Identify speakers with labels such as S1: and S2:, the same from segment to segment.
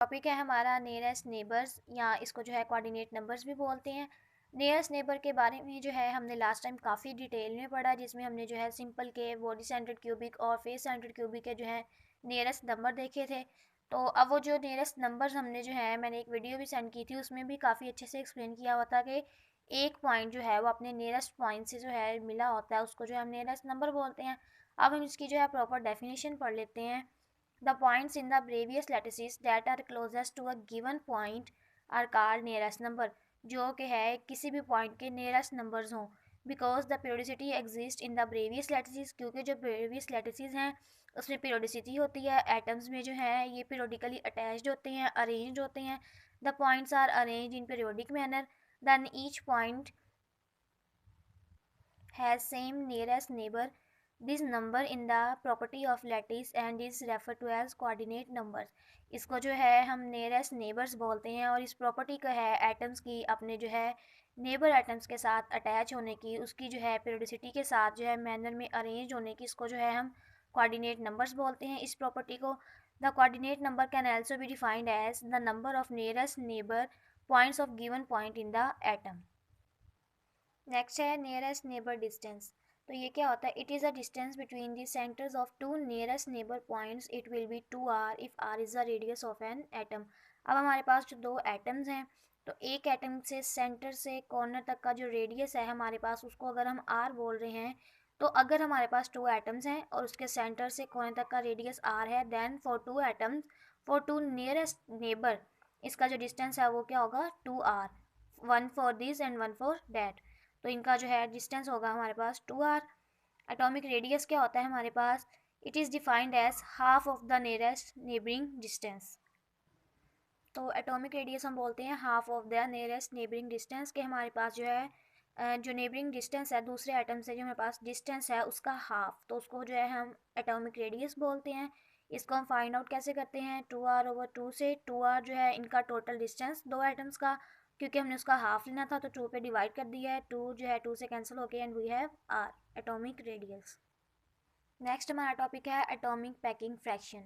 S1: Topic है हमारा nearest neighbours, या इसको जो है कोऑर्डिनेट नंबर्स भी बोलते हैं। नियरेस्ट नेबर के बारे में जो है हमने लास्ट टाइम काफ़ी डिटेल में पढ़ा, जिसमें हमने जो है सिंपल के, बॉडी सेंटर्ड क्यूबिक और फेस सेंटर्ड क्यूबिक के जो है नियरेस्ट नंबर देखे थे। तो अब वो जो नियरेस्ट नंबर्स हमने जो है, मैंने एक वीडियो भी सेंड की थी, उसमें भी काफ़ी अच्छे से एक्सप्लेन किया हुआ था कि एक पॉइंट जो है वो अपने नियरेस्ट पॉइंट से जो है मिला होता है, उसको जो है हम नियरेस्ट नंबर बोलते हैं। अब हम इसकी जो है प्रॉपर डेफिनेशन पढ़ लेते हैं। The points in the previous lattices that are closest to a given point are called nearest number, जो कि है किसी भी पॉइंट के नियरेस्ट नंबर्स हों। Because the periodicity exists in the previous lattices, क्योंकि जो previous lattices हैं उसमें periodicity होती है। एटम्स में जो है ये periodically attached होते हैं, arranged होते हैं। The points are arranged in periodic manner, then each point has same nearest neighbor. This number in the property of lattice and is referred to as coordinate numbers. इसको जो है हम nearest neighbors बोलते हैं, और इस प्रॉपर्टी का है एटम्स की अपने जो है नेबर एटम्स के साथ अटैच होने की, उसकी जो है पेरियोडिसिटी के साथ जो है मैनर में अरेंज होने की, इसको जो है हम कोऑर्डिनेट नंबर्स बोलते हैं इस प्रॉपर्टी को। The coordinate number can also be defined as the number of nearest neighbour points of given point in the atom. Next है नियरेस्ट नेबर डिस्टेंस। तो ये क्या होता है? It is a distance between the centres of two nearest neighbour points. It will be 2r if r is the radius of an atom. अब हमारे पास जो दो एटम्स हैं, तो एक एटम से सेंटर से कॉर्नर तक का जो रेडियस है हमारे पास, उसको अगर हम r बोल रहे हैं, तो अगर हमारे पास टू एटम्स हैं और उसके सेंटर से कॉर्नर तक का रेडियस r है, then for two atoms, for two nearest neighbour, इसका जो डिस्टेंस है वो क्या होगा? 2r, one for this and one for that. तो इनका जो है डिस्टेंस होगा हमारे पास 2r। एटॉमिक रेडियस क्या होता है हमारे पास? It is defined as half of the nearest neighbouring distance. तो एटॉमिक रेडियस हम बोलते हैं half of the nearest neighbouring distance, के हमारे पास जो है जो नेबरिंग डिस्टेंस है दूसरे एटम से, जो हमारे पास डिस्टेंस है उसका हाफ, तो उसको जो है हम एटॉमिक रेडियस बोलते हैं। इसको हम फाइंड आउट कैसे करते हैं? 2r/2 से। 2r जो है इनका टोटल डिस्टेंस दो एटम्स का, क्योंकि हमने उसका हाफ लेना था तो 2 पे डिवाइड कर दिया है। 2 जो है 2 से कैंसिल हो गया, and we have r atomic radius. Next हमारा टॉपिक है एटॉमिक पैकिंग फ्रैक्शन।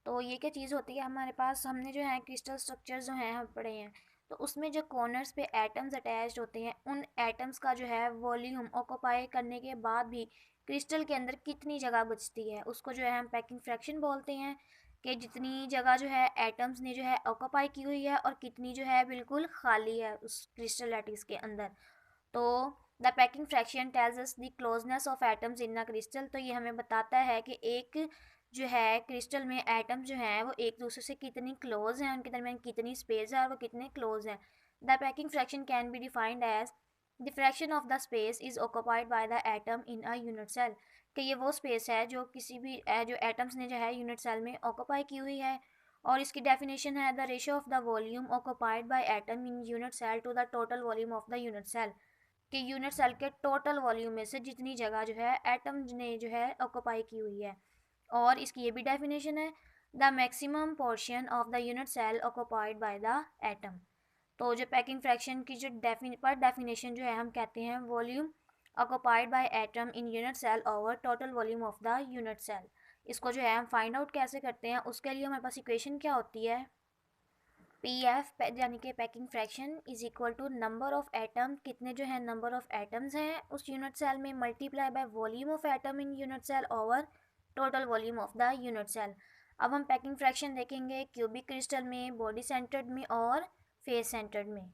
S1: तो ये क्या चीज़ होती है हमारे पास? हमने जो है क्रिस्टल स्ट्रक्चर जो हैं हम पढ़े हैं, तो उसमें जो कॉर्नर्स पे एटम्स अटैच्ड होते हैं, उन एटम्स का जो है वॉल्यूम ऑक्यूपाई करने के बाद भी क्रिस्टल के अंदर कितनी जगह बचती है, उसको जो है हम पैकिंग फ्रैक्शन बोलते हैं। कि जितनी जगह जो है एटम्स ने जो है ऑक्यूपाई की हुई है और कितनी जो है बिल्कुल खाली है उस क्रिस्टल लैटिस के अंदर। तो the packing fraction tells us the closeness of atoms in a crystal. तो ये हमें बताता है कि एक जो है क्रिस्टल में एटम जो हैं वो एक दूसरे से कितनी क्लोज हैं, उनके दरमियान कितनी स्पेस है और वो कितने क्लोज हैं। The packing fraction can be defined as the fraction of the space is occupied by the atom in a unit cell. कि ये वो स्पेस है जो किसी भी जो एटम्स ने जो है यूनिट सेल में ऑक्यूपाई की हुई है। और इसकी डेफिनेशन है the ratio of the volume occupied by atom in unit cell to the total volume of the unit cell. कि यूनिट सेल के टोटल वॉल्यूम में से जितनी जगह जो है एटम ने जो है ऑक्यूपाई की हुई है। और इसकी ये भी डेफिनेशन है the maximum portion of the unit cell occupied by the atom. तो जो पैकिंग फ्रैक्शन की जो डेफिनेशन जो है हम कहते हैं volume occupied by atom in unit cell over total volume of the unit cell. इसको जो है हम फाइंड आउट कैसे करते हैं, उसके लिए हमारे पास इक्वेशन क्या होती है? पी एफ यानी कि packing fraction is equal to number of atom, कितने जो है नंबर ऑफ एटम्स हैं उस यूनिट सेल में, multiply by volume of atom in unit cell over total volume of the unit cell. अब हम पैकिंग फ्रैक्शन देखेंगे क्यूबिक क्रिस्टल में, बॉडी सेंटर्ड में और फेस सेंटर्ड में।